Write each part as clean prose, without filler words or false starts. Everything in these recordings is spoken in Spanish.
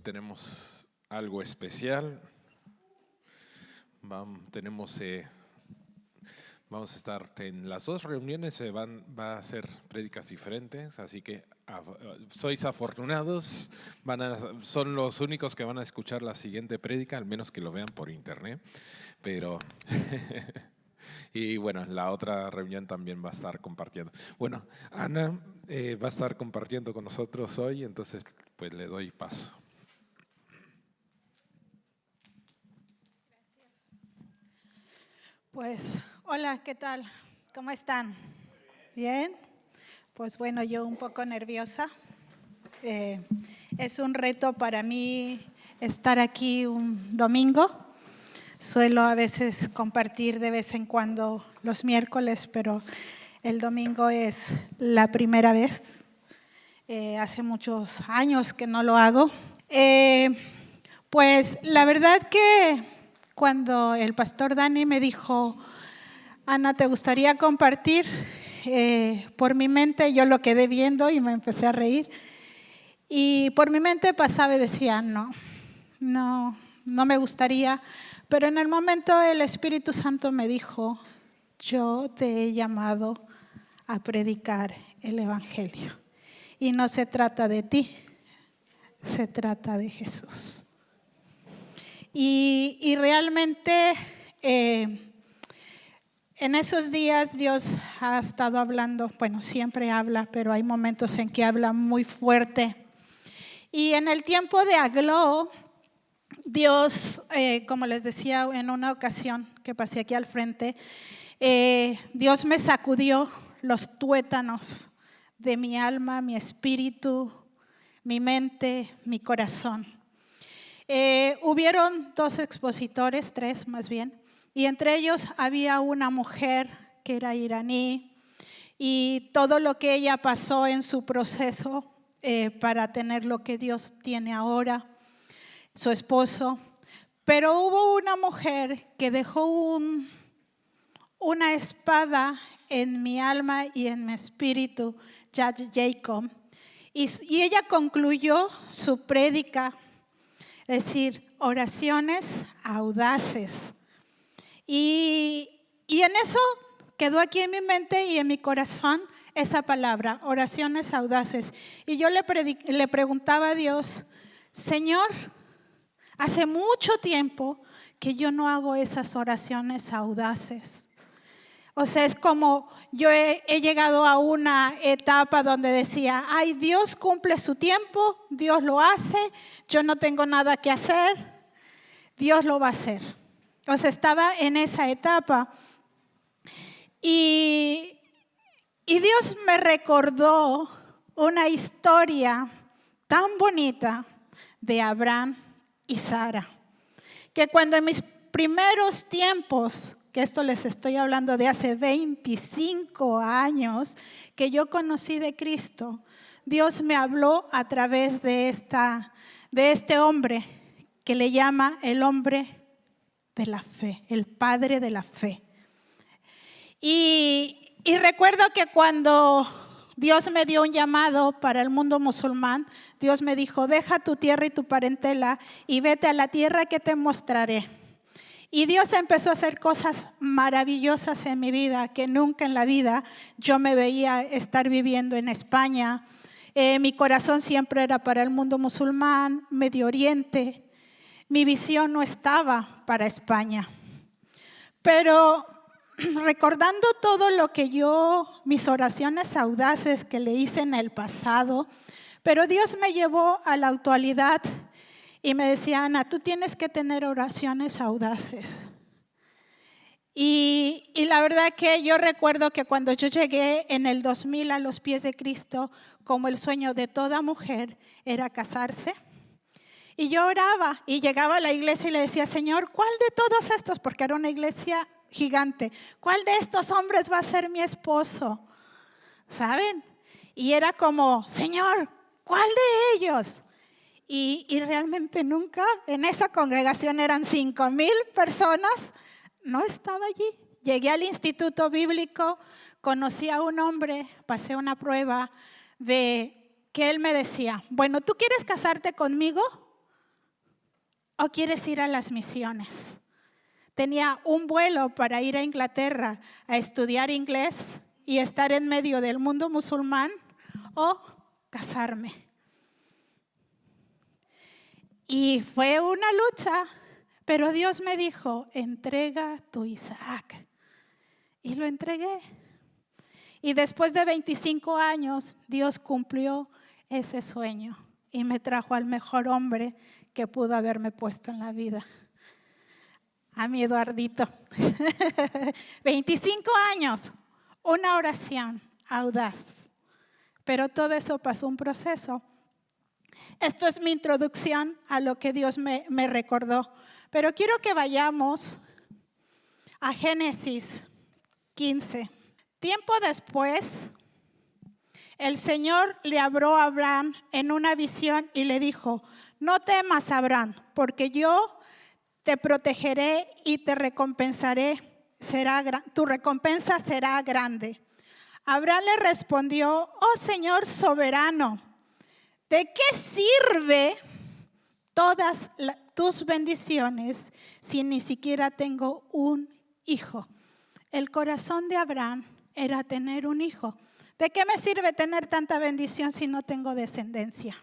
tenemos algo especial. Vamos a estar en las dos reuniones, va a ser prédicas diferentes, así que sois afortunados, son los únicos que van a escuchar la siguiente prédica, al menos que lo vean por internet, pero y bueno, la otra reunión también va a estar compartiendo. Bueno, Ana va a estar compartiendo con nosotros hoy, entonces pues le doy paso. Pues, hola, ¿qué tal? ¿Cómo están? ¿Bien? Pues bueno, yo un poco nerviosa. Es un reto para mí estar aquí un domingo. Suelo a veces compartir de vez en cuando los miércoles, pero el domingo es la primera vez. Hace muchos años que no lo hago. Pues la verdad que cuando el pastor Dani me dijo, Ana, ¿te gustaría compartir? Por mi mente yo lo quedé viendo y me empecé a reír. Y por mi mente pasaba y decía, no me gustaría. Pero en el momento el Espíritu Santo me dijo, yo te he llamado a predicar el Evangelio. Y no se trata de ti, se trata de Jesús. Y realmente en esos días Dios ha estado hablando, bueno, siempre habla, pero hay momentos en que habla muy fuerte. Y en el tiempo de Aglow, Dios, como les decía en una ocasión que pasé aquí al frente, Dios me sacudió los tuétanos de mi alma, mi espíritu, mi mente, mi corazón. Hubieron 2 expositores, 3 más bien, y entre ellos había una mujer que era iraní y todo lo que ella pasó en su proceso para tener lo que Dios tiene ahora, su esposo. Pero hubo una mujer que dejó una espada en mi alma y en mi espíritu, Judge Jacob, y ella concluyó su prédica, es decir, oraciones audaces. Y en eso quedó aquí en mi mente y en mi corazón esa palabra, oraciones audaces. Y yo le preguntaba a Dios, Señor, hace mucho tiempo que yo no hago esas oraciones audaces. O sea, es como yo he llegado a una etapa donde decía, ay, Dios cumple su tiempo, Dios lo hace, yo no tengo nada que hacer, Dios lo va a hacer. O sea, estaba en esa etapa. Y Dios me recordó una historia tan bonita de Abraham y Sara, que cuando en mis primeros tiempos, que esto les estoy hablando de hace 25 años, que yo conocí de Cristo, Dios me habló a través de este hombre que le llama el hombre de la fe, el padre de la fe. Y recuerdo que cuando Dios me dio un llamado para el mundo musulmán, Dios me dijo, deja tu tierra y tu parentela y vete a la tierra que te mostraré. Y Dios empezó a hacer cosas maravillosas en mi vida, que nunca en la vida yo me veía estar viviendo en España. Mi corazón siempre era para el mundo musulmán, Medio Oriente. Mi visión no estaba para España. Pero recordando todo lo que mis oraciones audaces que le hice en el pasado, pero Dios me llevó a la actualidad y me decía, Ana, tú tienes que tener oraciones audaces. Y la verdad que yo recuerdo que cuando yo llegué en el 2000 a los pies de Cristo, como el sueño de toda mujer era casarse, y yo oraba y llegaba a la iglesia y le decía, Señor, ¿cuál de todos estos? Porque era una iglesia gigante. ¿Cuál de estos hombres va a ser mi esposo? ¿Saben? Y era como, Señor, ¿cuál de ellos? Y realmente nunca, en esa congregación eran 5,000 personas, no estaba allí. Llegué al instituto bíblico, conocí a un hombre, pasé una prueba de que él me decía, bueno, ¿tú quieres casarte conmigo o quieres ir a las misiones? Tenía un vuelo para ir a Inglaterra a estudiar inglés y estar en medio del mundo musulmán, o casarme. Y fue una lucha, pero Dios me dijo, entrega tu Isaac. Y lo entregué. Y después de 25 años, Dios cumplió ese sueño y me trajo al mejor hombre que pudo haberme puesto en la vida. A mi Eduardito. 25 años, una oración audaz. Pero todo eso pasó un proceso. Esto es mi introducción a lo que Dios me recordó. Pero quiero que vayamos a Génesis 15. Tiempo después, el Señor le habló a Abraham en una visión y le dijo, no temas, Abraham, porque yo te protegeré y te recompensaré, tu recompensa será grande. Abraham le respondió, oh Señor soberano, ¿de qué sirve todas tus bendiciones si ni siquiera tengo un hijo? El corazón de Abraham era tener un hijo. ¿De qué me sirve tener tanta bendición si no tengo descendencia?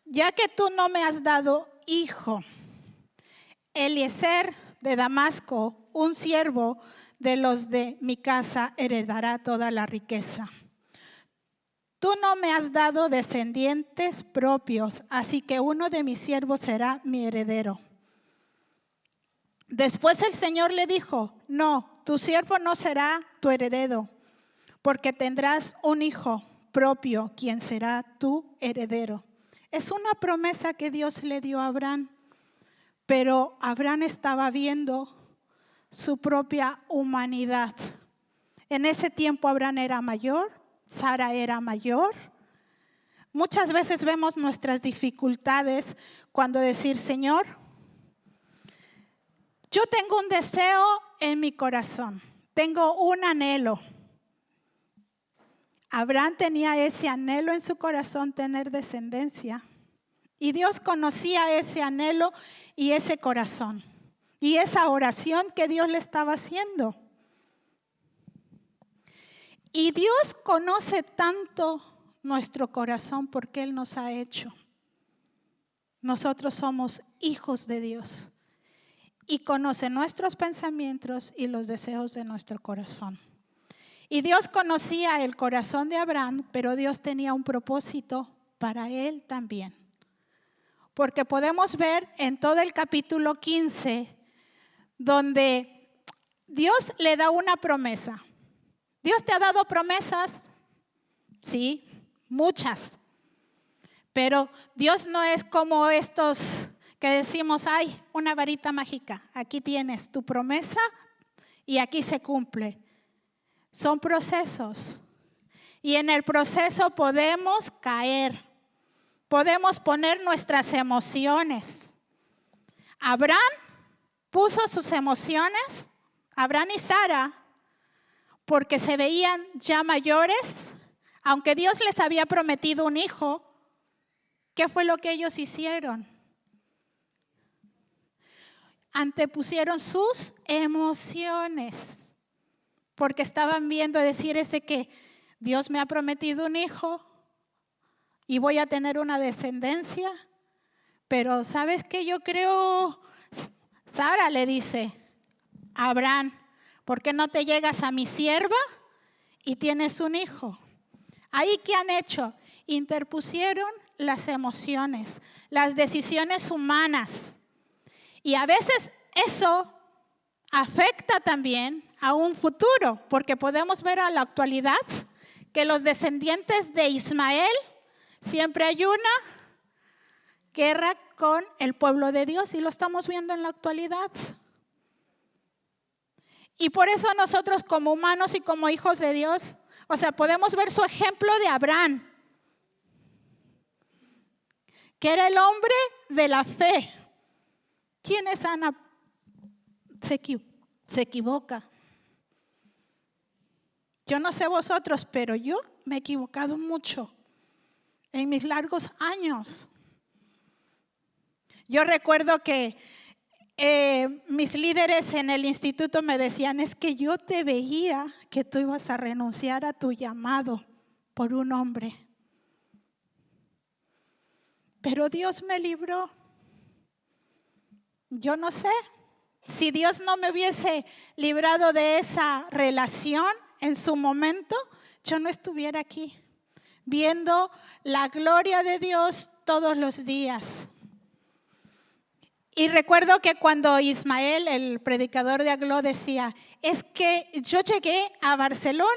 Ya que tú no me has dado hijo, Eliezer de Damasco, un siervo de los de mi casa, heredará toda la riqueza. Tú no me has dado descendientes propios, así que uno de mis siervos será mi heredero. Después el Señor le dijo, no, tu siervo no será tu heredero, porque tendrás un hijo propio, quien será tu heredero. Es una promesa que Dios le dio a Abraham, pero Abraham estaba viendo su propia humanidad. En ese tiempo Abraham era mayor, Sara era mayor. Muchas veces vemos nuestras dificultades cuando decir, Señor, yo tengo un deseo en mi corazón, tengo un anhelo. Abraham tenía ese anhelo en su corazón, tener descendencia. Y Dios conocía ese anhelo y ese corazón. Y esa oración que Dios le estaba haciendo. Y Dios conoce tanto nuestro corazón porque Él nos ha hecho. Nosotros somos hijos de Dios. Y conoce nuestros pensamientos y los deseos de nuestro corazón. Y Dios conocía el corazón de Abraham, pero Dios tenía un propósito para él también. Porque podemos ver en todo el capítulo 15, donde Dios le da una promesa. ¿Dios te ha dado promesas? Sí, muchas. Pero Dios no es como estos que decimos, ay, una varita mágica. Aquí tienes tu promesa y aquí se cumple. Son procesos. Y en el proceso podemos caer. Podemos poner nuestras emociones. Abraham puso sus emociones, Abraham y Sara, porque se veían ya mayores, aunque Dios les había prometido un hijo. ¿Qué fue lo que ellos hicieron? Antepusieron sus emociones, porque estaban viendo decir que Dios me ha prometido un hijo y voy a tener una descendencia. Pero ¿sabes qué? Yo creo, Sara le dice a Abraham, ¿por qué no te llegas a mi sierva y tienes un hijo? Ahí, ¿qué han hecho? Interpusieron las emociones, las decisiones humanas. Y a veces eso afecta también a un futuro, porque podemos ver a la actualidad que los descendientes de Ismael, siempre hay una guerra con el pueblo de Dios y lo estamos viendo en la actualidad. Y por eso nosotros como humanos y como hijos de Dios, podemos ver su ejemplo de Abraham, que era el hombre de la fe. ¿Quién es Ana? Se equivoca. Yo no sé vosotros, pero yo me he equivocado mucho. en mis largos años. Yo recuerdo que mis líderes en el instituto me decían, es que yo te veía que tú ibas a renunciar a tu llamado por un hombre. Pero Dios me libró. Yo no sé, si Dios no me hubiese librado de esa relación en su momento, yo no estuviera aquí, viendo la gloria de Dios todos los días. Y recuerdo que cuando Ismael, el predicador de Aglo, decía, es que yo llegué a Barcelona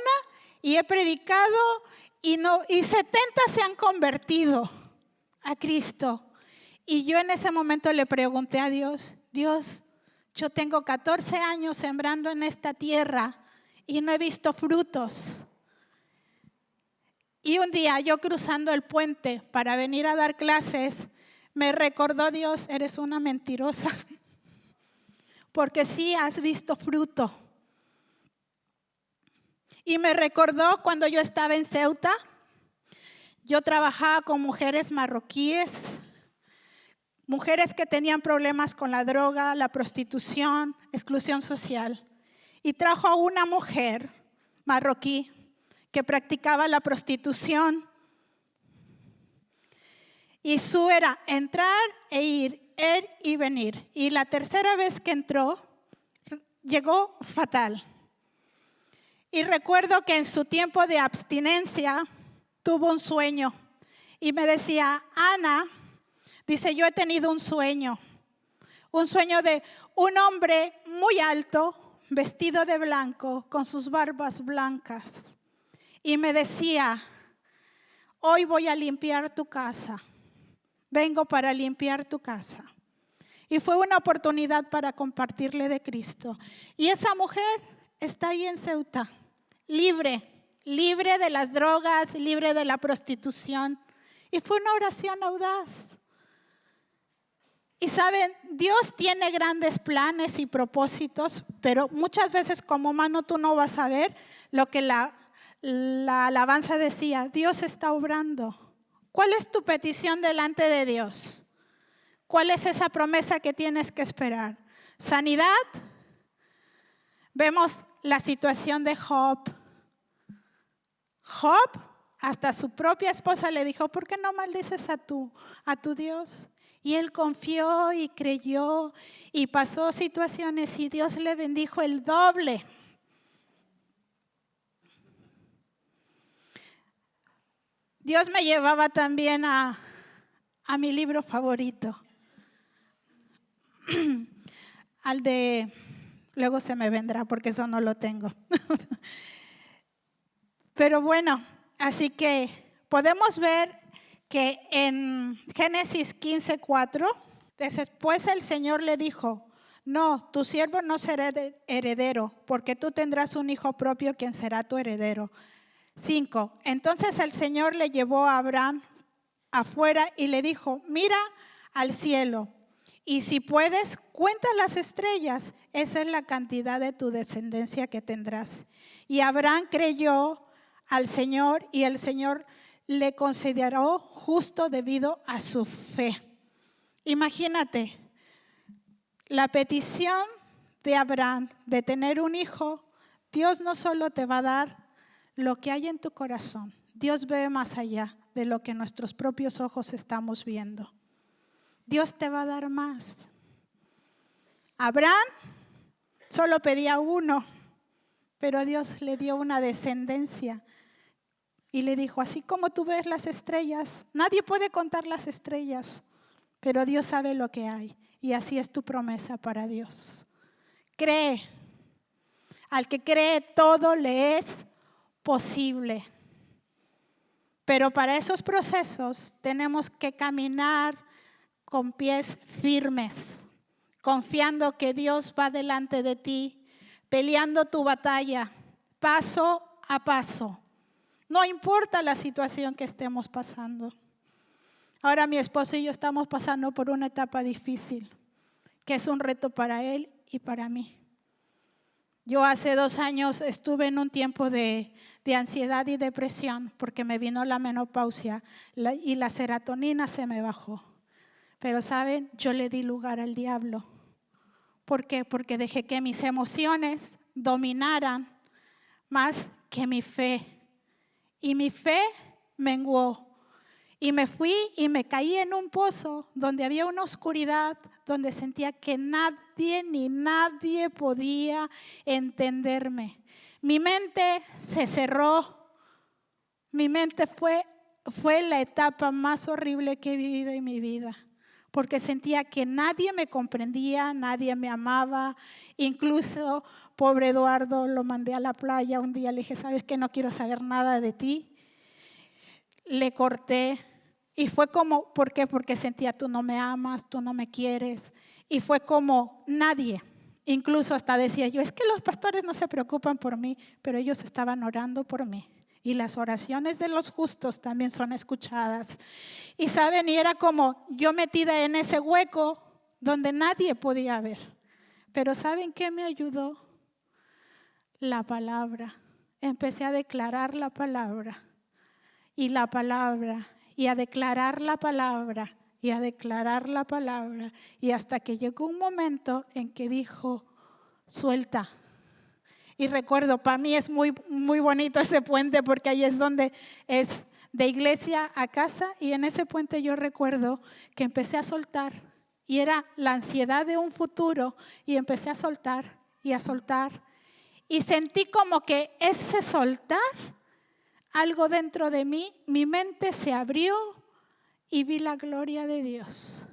y he predicado y 70 se han convertido a Cristo. Y yo en ese momento le pregunté a Dios, Dios, yo tengo 14 años sembrando en esta tierra y no he visto frutos. Y un día yo cruzando el puente para venir a dar clases, me recordó Dios, eres una mentirosa, porque sí has visto fruto. Y me recordó cuando yo estaba en Ceuta, yo trabajaba con mujeres marroquíes, mujeres que tenían problemas con la droga, la prostitución, exclusión social. Y trajo a una mujer marroquí que practicaba la prostitución. Y su era entrar e ir y venir. Y la tercera vez que entró, llegó fatal. Y recuerdo que en su tiempo de abstinencia tuvo un sueño. Y me decía, Ana, dice, yo he tenido un sueño de un hombre muy alto, vestido de blanco, con sus barbas blancas. Y me decía, hoy voy a limpiar tu casa. Vengo para limpiar tu casa. Y fue una oportunidad para compartirle de Cristo. Y esa mujer está ahí en Ceuta, libre de las drogas, libre de la prostitución. Y fue una oración audaz. Y saben, Dios tiene grandes planes y propósitos, pero muchas veces como humano tú no vas a ver lo que la alabanza decía, Dios está obrando. ¿Cuál es tu petición delante de Dios? ¿Cuál es esa promesa que tienes que esperar? ¿Sanidad? Vemos la situación de Job. Job, hasta su propia esposa le dijo, ¿por qué no maldices a tu Dios? Y él confió y creyó y pasó situaciones y Dios le bendijo el doble. Dios me llevaba también a mi libro favorito, al de, luego se me vendrá porque eso no lo tengo. Pero bueno, así que podemos ver que en Génesis 15:4, después el Señor le dijo, no, tu siervo no será heredero, porque tú tendrás un hijo propio quien será tu heredero. 5. Entonces el Señor le llevó a Abraham afuera y le dijo, mira al cielo y si puedes, cuenta las estrellas, esa es la cantidad de tu descendencia que tendrás. Y Abraham creyó al Señor y el Señor le consideró justo debido a su fe. Imagínate, la petición de Abraham de tener un hijo, Dios no solo te va a dar lo que hay en tu corazón. Dios ve más allá de lo que nuestros propios ojos estamos viendo. Dios te va a dar más. Abraham solo pedía uno, pero Dios le dio una descendencia y le dijo, así como tú ves las estrellas, nadie puede contar las estrellas, pero Dios sabe lo que hay y así es tu promesa para Dios. Cree. Al que cree todo le es posible. Pero para esos procesos tenemos que caminar con pies firmes, confiando que Dios va delante de ti, peleando tu batalla paso a paso. No importa la situación que estemos pasando. Ahora mi esposo y yo estamos pasando por una etapa difícil, que es un reto para él y para mí. Yo hace 2 años estuve en un tiempo de ansiedad y depresión porque me vino la menopausia y la serotonina se me bajó. Pero ¿saben? Yo le di lugar al diablo. ¿Por qué? Porque dejé que mis emociones dominaran más que mi fe. Y mi fe menguó. Y me fui y me caí en un pozo donde había una oscuridad, donde sentía que nadie ni nadie podía entenderme. Mi mente se cerró. Mi mente fue la etapa más horrible que he vivido en mi vida. Porque sentía que nadie me comprendía, nadie me amaba. Incluso, pobre Eduardo, lo mandé a la playa un día. Le dije, ¿sabes qué? No quiero saber nada de ti. Le corté. Y fue como, ¿por qué? Porque sentía, tú no me amas, tú no me quieres. Y fue como nadie. Incluso hasta decía yo, es que los pastores no se preocupan por mí, pero ellos estaban orando por mí. Y las oraciones de los justos también son escuchadas. Y saben, y era como yo metida en ese hueco donde nadie podía ver. Pero ¿saben qué me ayudó? La palabra. Empecé a declarar la palabra. Y la palabra. Y a declarar la palabra, y a declarar la palabra, y hasta que llegó un momento en que dijo, suelta. Y recuerdo, para mí es muy, muy bonito ese puente, porque ahí es donde es de iglesia a casa, y en ese puente yo recuerdo que empecé a soltar, y era la ansiedad de un futuro, y empecé a soltar, y a soltar, y sentí como que ese soltar, algo dentro de mí, mi mente se abrió y vi la gloria de Dios.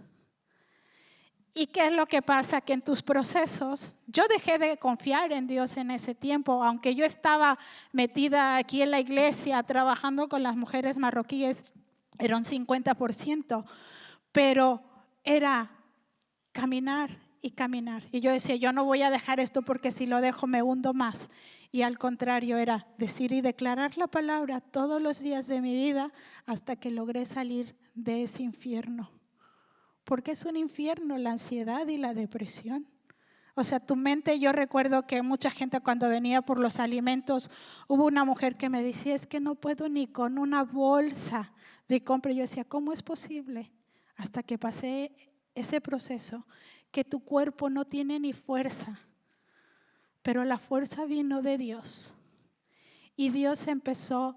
¿Y qué es lo que pasa? Que en tus procesos, yo dejé de confiar en Dios en ese tiempo, aunque yo estaba metida aquí en la iglesia trabajando con las mujeres marroquíes, era un 50%, pero era caminar y caminar. Y yo decía, yo no voy a dejar esto porque si lo dejo me hundo más. Y al contrario, era decir y declarar la palabra todos los días de mi vida hasta que logré salir de ese infierno. Porque es un infierno la ansiedad y la depresión. O sea, tu mente, yo recuerdo que mucha gente cuando venía por los alimentos, hubo una mujer que me decía, es que no puedo ni con una bolsa de compra. Yo decía, ¿cómo es posible? Hasta que pasé ese proceso, que tu cuerpo no tiene ni fuerza. Pero la fuerza vino de Dios. Y Dios empezó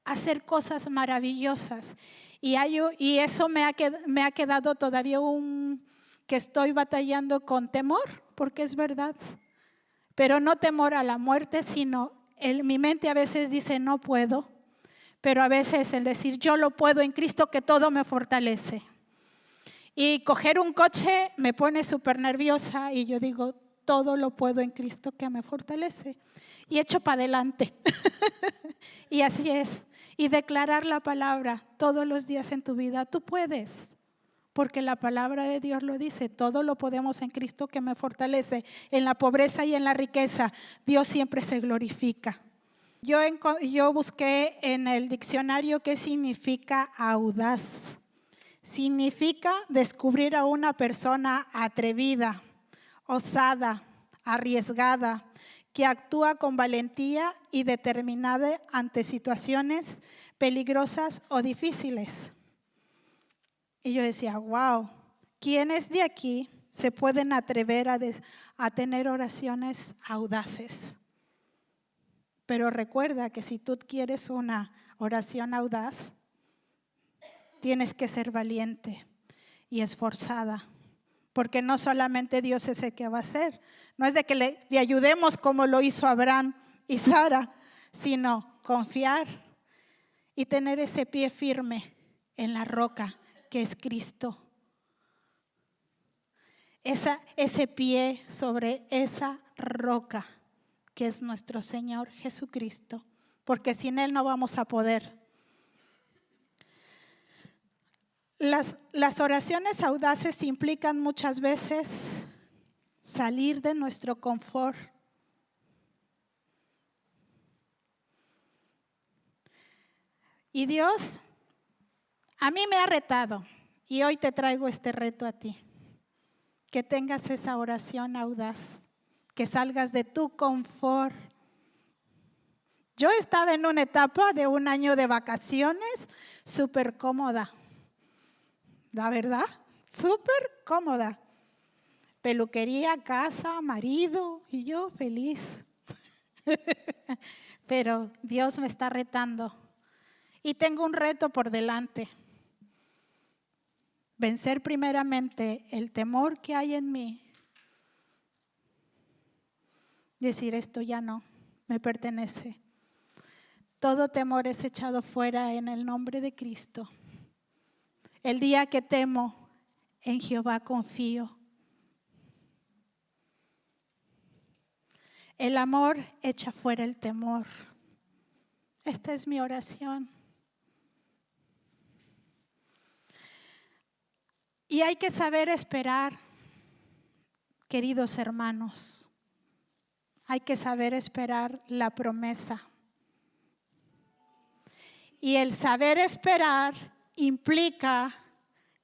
a hacer cosas maravillosas. Y eso me ha quedado todavía que estoy batallando con temor, porque es verdad. Pero no temor a la muerte, sino mi mente a veces dice no puedo. Pero a veces el decir yo lo puedo en Cristo que todo me fortalece. Y coger un coche me pone súper nerviosa y yo digo, todo lo puedo en Cristo que me fortalece. Y echo para adelante. Y así es. Y declarar la palabra todos los días en tu vida. Tú puedes. Porque la palabra de Dios lo dice. Todo lo podemos en Cristo que me fortalece. En la pobreza y en la riqueza. Dios siempre se glorifica. Yo busqué en el diccionario qué significa audaz. Significa descubrir a una persona atrevida, osada, arriesgada, que actúa con valentía y determinada ante situaciones peligrosas o difíciles. Y yo decía, wow, ¿quiénes de aquí se pueden atrever a tener oraciones audaces? Pero recuerda que si tú quieres una oración audaz, tienes que ser valiente y esforzada. Porque no solamente Dios es el que va a hacer. No es de que le ayudemos como lo hizo Abraham y Sara, sino confiar y tener ese pie firme en la roca que es Cristo. Ese pie sobre esa roca que es nuestro Señor Jesucristo. Porque sin Él no vamos a poder. Las oraciones audaces implican muchas veces salir de nuestro confort. Y Dios a mí me ha retado y hoy te traigo este reto a ti. Que tengas esa oración audaz que salgas de tu confort. Yo estaba en una etapa de 1 año de vacaciones súper cómoda, la verdad, súper cómoda. Peluquería, casa, marido y yo feliz. Pero Dios me está retando y tengo un reto por delante. Vencer primeramente el temor que hay en mí. Decir, esto ya no me pertenece. Todo temor es echado fuera en el nombre de Cristo. El día que temo, en Jehová confío. El amor echa fuera el temor. Esta es mi oración. Y hay que saber esperar, queridos hermanos. Hay que saber esperar la promesa. Y el saber esperar implica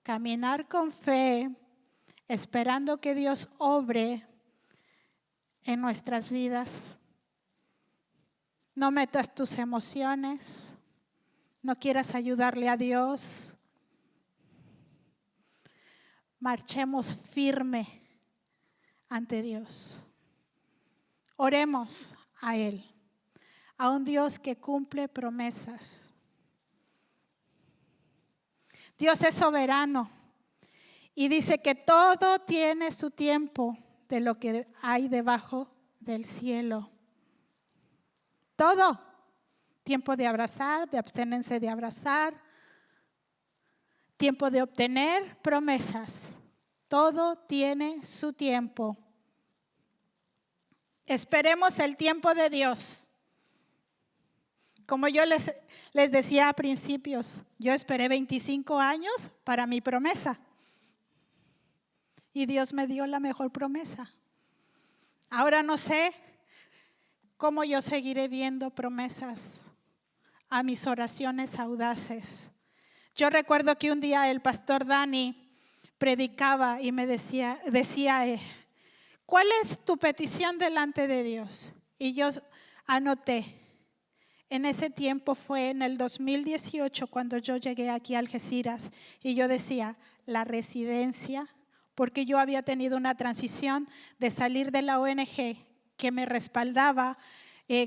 caminar con fe, esperando que Dios obre en nuestras vidas. No metas tus emociones, no quieras ayudarle a Dios. Marchemos firme ante Dios. Oremos a Él, a un Dios que cumple promesas. Dios es soberano y dice que todo tiene su tiempo de lo que hay debajo del cielo. Todo. Tiempo de abrazar, de abstenerse de abrazar. Tiempo de obtener promesas. Todo tiene su tiempo. Esperemos el tiempo de Dios. Como yo les decía a principios, yo esperé 25 años para mi promesa. Y Dios me dio la mejor promesa. Ahora no sé cómo yo seguiré viendo promesas a mis oraciones audaces. Yo recuerdo que un día el pastor Dani predicaba y me decía, ¿cuál es tu petición delante de Dios? Y yo anoté. En ese tiempo fue en el 2018 cuando yo llegué aquí a Algeciras y yo decía, la residencia, porque yo había tenido una transición de salir de la ONG que me respaldaba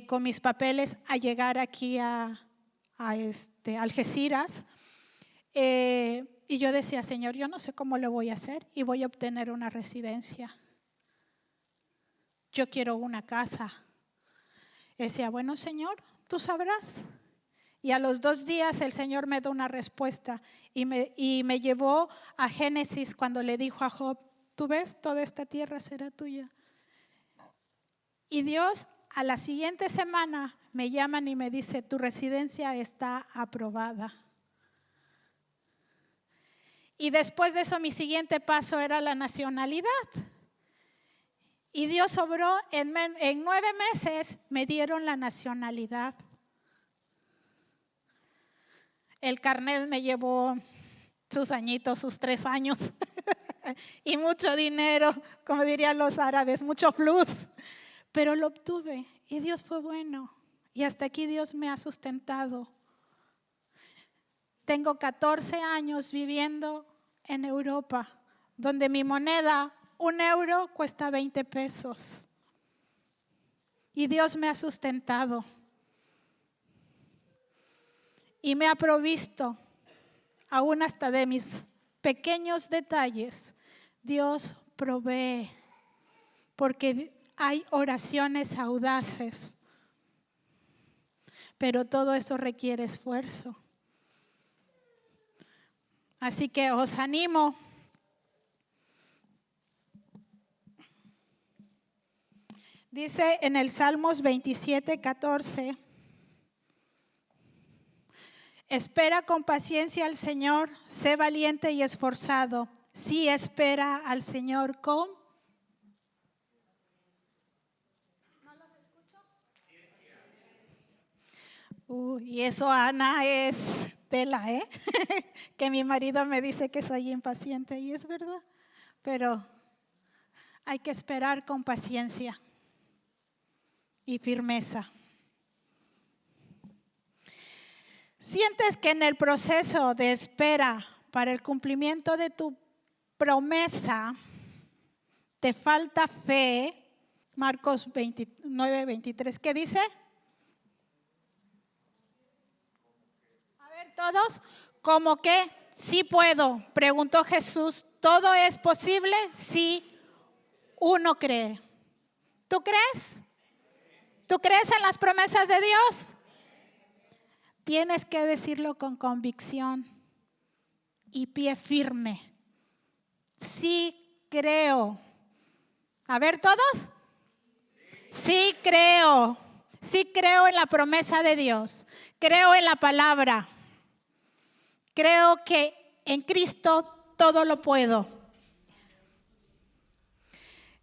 con mis papeles a llegar aquí a Algeciras. Y yo decía, Señor, yo no sé cómo lo voy a hacer y voy a obtener una residencia. Yo quiero una casa. Decía, bueno, Señor, tú sabrás. Y a los 2 días el Señor me dio una respuesta y me llevó a Génesis cuando le dijo a Job, tú ves, toda esta tierra será tuya. Y Dios a la siguiente semana me llaman y me dice, tu residencia está aprobada. Y después de eso mi siguiente paso era la nacionalidad. Y Dios obró, en 9 meses me dieron la nacionalidad. El carnet me llevó sus añitos, sus 3 años y mucho dinero, como dirían los árabes, mucho plus. Pero lo obtuve y Dios fue bueno. Y hasta aquí Dios me ha sustentado. Tengo 14 años viviendo en Europa, donde mi moneda, 1 euro, cuesta 20 pesos. Y Dios me ha sustentado. Y me ha provisto, aún hasta de mis pequeños detalles. Dios provee, porque hay oraciones audaces. Pero todo eso requiere esfuerzo. Así que os animo. Dice en el Salmos 27:14. Espera con paciencia al Señor, sé valiente y esforzado. Sí, espera al Señor con... ¿No los escucho? Y eso, Ana, es tela, ¿eh? Que mi marido me dice que soy impaciente y es verdad. Pero hay que esperar con paciencia. y firmeza. ¿Sientes que en el proceso de espera para el cumplimiento de tu promesa te falta fe? Marcos 9:23, ¿qué dice? A ver todos, ¿cómo que? Sí puedo, preguntó Jesús. ¿Todo es posible? Sí, uno cree. ¿Tú crees? ¿Tú crees en las promesas de Dios? Tienes que decirlo con convicción y pie firme. Sí creo. A ver todos. Sí creo. Sí creo en la promesa de Dios. Creo en la palabra. Creo que en Cristo todo lo puedo.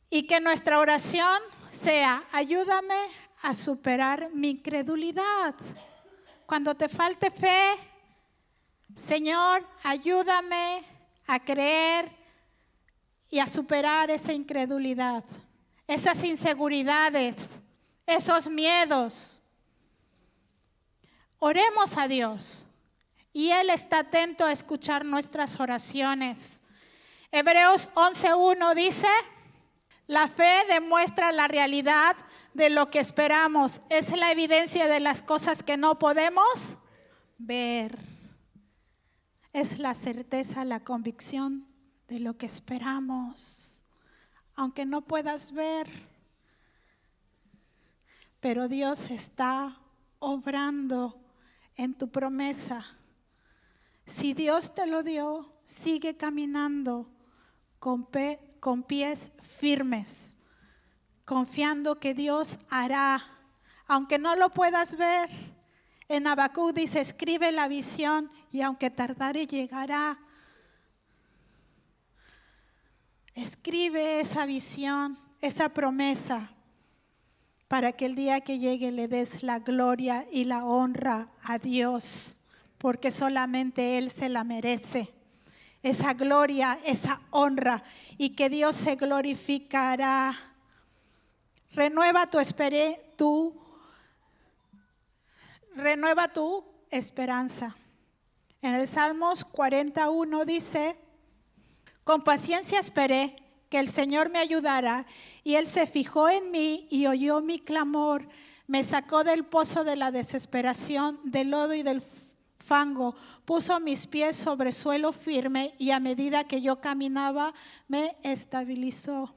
Y que nuestra oración sea: ayúdame a superar mi incredulidad. Cuando te falte fe, Señor, ayúdame a creer y a superar esa incredulidad, esas inseguridades, esos miedos. Oremos a Dios y Él está atento a escuchar nuestras oraciones. Hebreos 11:1 dice: la fe demuestra la realidad de lo que esperamos. Es la evidencia de las cosas que no podemos ver. Es la certeza, la convicción de lo que esperamos, aunque no puedas ver. Pero Dios está obrando en tu promesa. Si Dios te lo dio, sigue caminando con pies firmes, confiando que Dios hará, aunque no lo puedas ver. En Habacuc dice: escribe la visión y aunque tardare llegará. Escribe esa visión, esa promesa, para que el día que llegue le des la gloria y la honra a Dios, porque solamente Él se la merece. Esa gloria, esa honra, y que Dios se glorificará. Renueva tu esperanza. En el Salmos 41 dice: con paciencia esperé que el Señor me ayudara, y Él se fijó en mí y oyó mi clamor. Me sacó del pozo de la desesperación, del lodo y del fango. Puso mis pies sobre suelo firme y a medida que yo caminaba me estabilizó.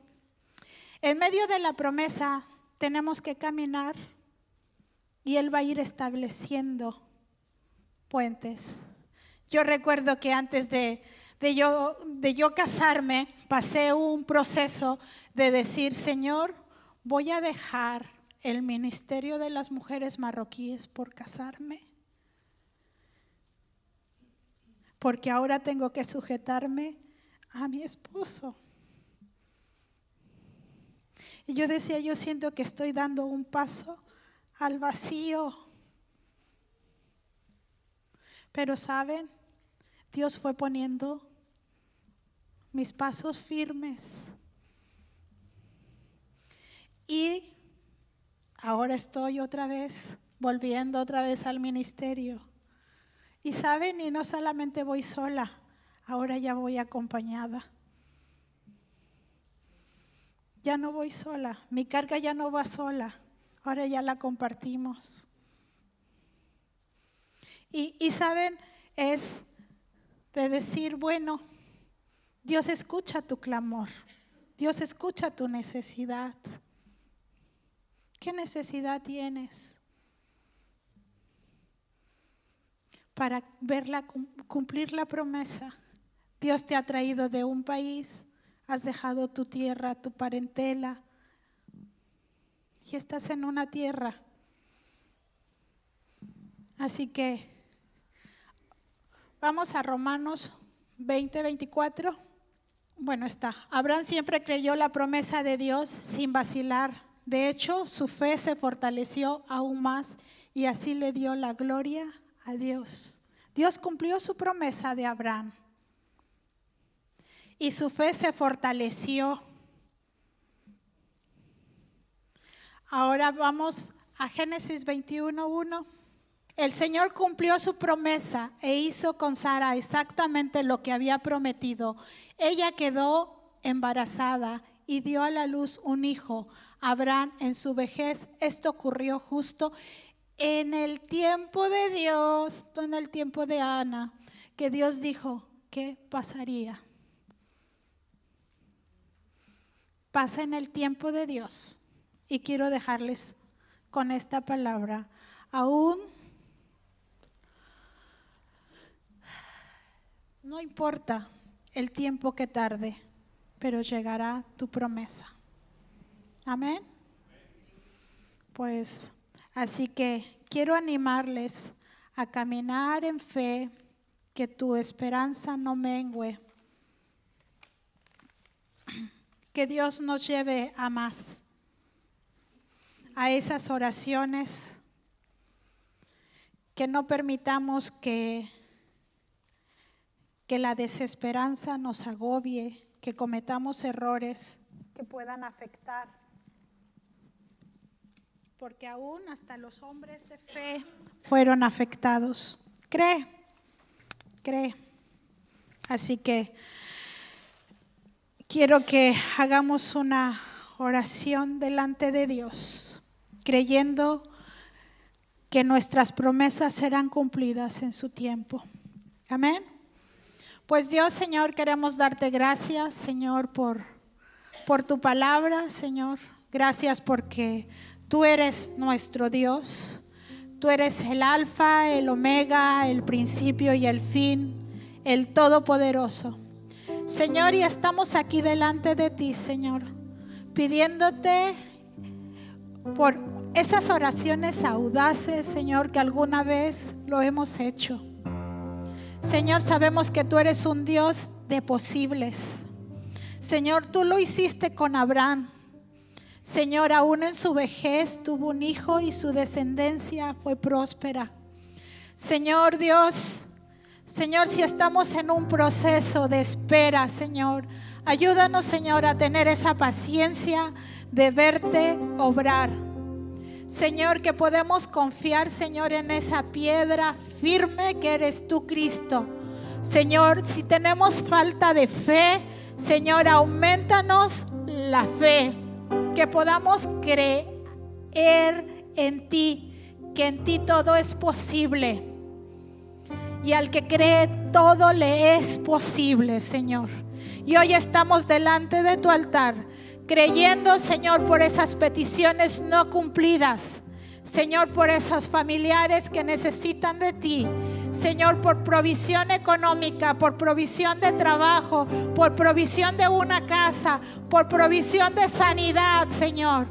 En medio de la promesa tenemos que caminar y Él va a ir estableciendo puentes. Yo recuerdo que antes de yo casarme, pasé un proceso de decir: Señor, voy a dejar el ministerio de las mujeres marroquíes por casarme, porque ahora tengo que sujetarme a mi esposo. Y yo decía: yo siento que estoy dando un paso al vacío. Pero ¿saben? Dios fue poniendo mis pasos firmes. Y ahora estoy volviendo otra vez al ministerio. Y ¿saben? Y no solamente voy sola, ahora ya voy acompañada. Ya no voy sola, mi carga ya no va sola, ahora ya la compartimos. Y ¿saben? Es de decir: bueno, Dios escucha tu clamor, Dios escucha tu necesidad. ¿Qué necesidad tienes? Para verla cumplir la promesa. Dios te ha traído de un país, has dejado tu tierra, tu parentela, y estás en una tierra. Así que vamos a Romanos 20:24. Bueno, está. Abraham siempre creyó la promesa de Dios sin vacilar. De hecho, su fe se fortaleció aún más y así le dio la gloria a Dios. Dios cumplió su promesa de Abraham y su fe se fortaleció. Ahora vamos a Génesis 21:1. El Señor cumplió su promesa e hizo con Sara exactamente lo que había prometido. Ella quedó embarazada y dio a la luz un hijo, Abraham, en su vejez. Esto ocurrió justo en el tiempo de Dios, no en el tiempo de Ana, que Dios dijo que pasaría. Pasa en el tiempo de Dios. Y quiero dejarles con esta palabra. Aún no importa el tiempo que tarde, pero llegará tu promesa. Amén. Pues así que quiero animarles a caminar en fe, que tu esperanza no mengüe, que Dios nos lleve a más, a esas oraciones, que no permitamos que la desesperanza nos agobie, que cometamos errores que puedan afectar, porque aún hasta los hombres de fe fueron afectados. Cree. Así que quiero que hagamos una oración delante de Dios, creyendo que nuestras promesas serán cumplidas en su tiempo. Amén. Pues Dios, Señor, queremos darte gracias, Señor, por tu palabra, Señor. Gracias porque tú eres nuestro Dios. Tú eres el alfa, el omega, el principio y el fin, el todopoderoso. Señor, y estamos aquí delante de ti, Señor, pidiéndote por esas oraciones audaces, Señor, que alguna vez lo hemos hecho. Señor, sabemos que tú eres un Dios de posibles. Señor, tú lo hiciste con Abraham. Señor, aún en su vejez tuvo un hijo y su descendencia fue próspera. Señor Dios, Señor, si estamos en un proceso de espera, Señor, ayúdanos, Señor, a tener esa paciencia de verte obrar. Señor, que podemos confiar, Señor, en esa piedra firme que eres tú, Cristo. Señor, si tenemos falta de fe, Señor, aumentanos la fe, que podamos creer en ti, que en ti todo es posible. Y al que cree, todo le es posible, Señor. Y hoy estamos delante de tu altar, creyendo, Señor, por esas peticiones no cumplidas. Señor, por esos familiares que necesitan de ti. Señor, por provisión económica, por provisión de trabajo, por provisión de una casa, por provisión de sanidad, Señor.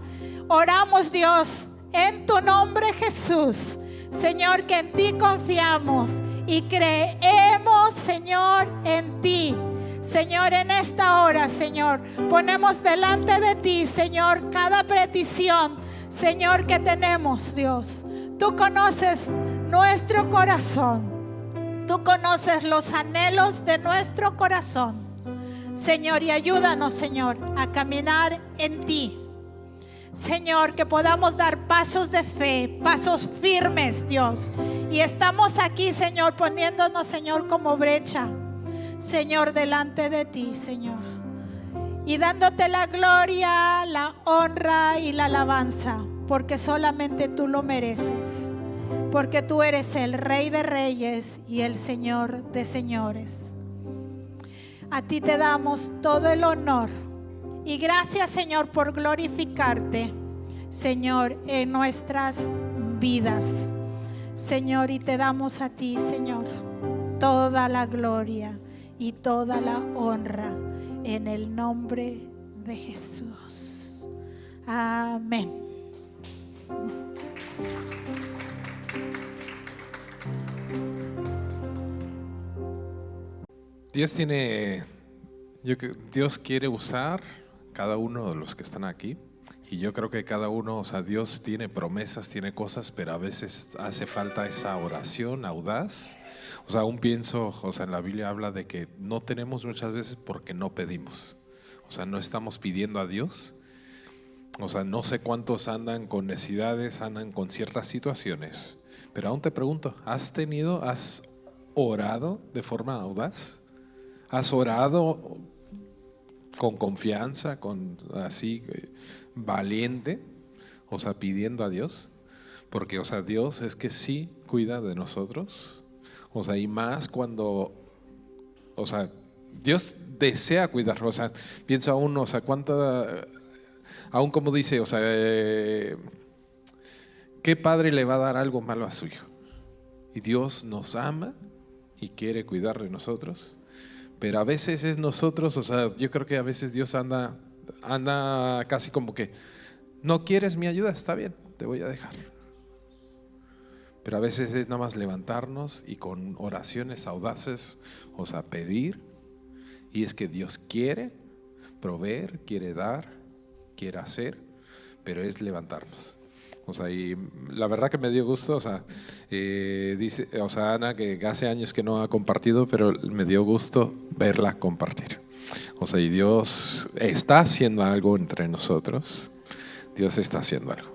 Oramos, Dios, en tu nombre, Jesús. Señor, que en ti confiamos y creemos, Señor, en ti. Señor, en esta hora, Señor, ponemos delante de ti, Señor, cada petición, Señor, que tenemos, Dios. Tú conoces nuestro corazón. Tú conoces los anhelos de nuestro corazón, Señor, y ayúdanos, Señor, a caminar en ti. Señor, que podamos dar pasos de fe, pasos firmes, Dios. Y estamos aquí, Señor, poniéndonos, Señor, como brecha, Señor, delante de ti, Señor. Y dándote la gloria, la honra y la alabanza, porque solamente tú lo mereces. Porque tú eres el Rey de Reyes y el Señor de Señores. A ti te damos todo el honor. Y gracias, Señor, por glorificarte, Señor, en nuestras vidas. Señor, y te damos a ti, Señor, toda la gloria y toda la honra en el nombre de Jesús. Amén. Dios quiere usar cada uno de los que están aquí, y yo creo que cada uno, o sea, Dios tiene promesas, tiene cosas, pero a veces hace falta esa oración audaz. O sea, aún pienso, o sea, en la Biblia habla de que no tenemos muchas veces porque no pedimos. O sea, no estamos pidiendo a Dios. O sea, no sé cuántos andan con necesidades, andan con ciertas situaciones. Pero aún te pregunto, ¿has orado de forma audaz? ¿Has orado con confianza, así valiente? O sea, pidiendo a Dios. Porque, o sea, Dios es que sí cuida de nosotros. O sea, y más cuando, o sea, Dios desea cuidar. O sea, piensa uno, o sea, aún como dice, o sea, ¿qué padre le va a dar algo malo a su hijo? Y Dios nos ama y quiere cuidar de nosotros. Pero a veces es nosotros, o sea, yo creo que a veces Dios anda casi como que, no quieres mi ayuda, está bien, te voy a dejar. Pero a veces es nada más levantarnos y con oraciones audaces, o sea, pedir. Y es que Dios quiere proveer, quiere dar, quiere hacer, pero es levantarnos. O sea, y la verdad que me dio gusto, o sea, dice, o sea, Ana, que hace años que no ha compartido, pero me dio gusto verla compartir. O sea, y Dios está haciendo algo entre nosotros. Dios está haciendo algo.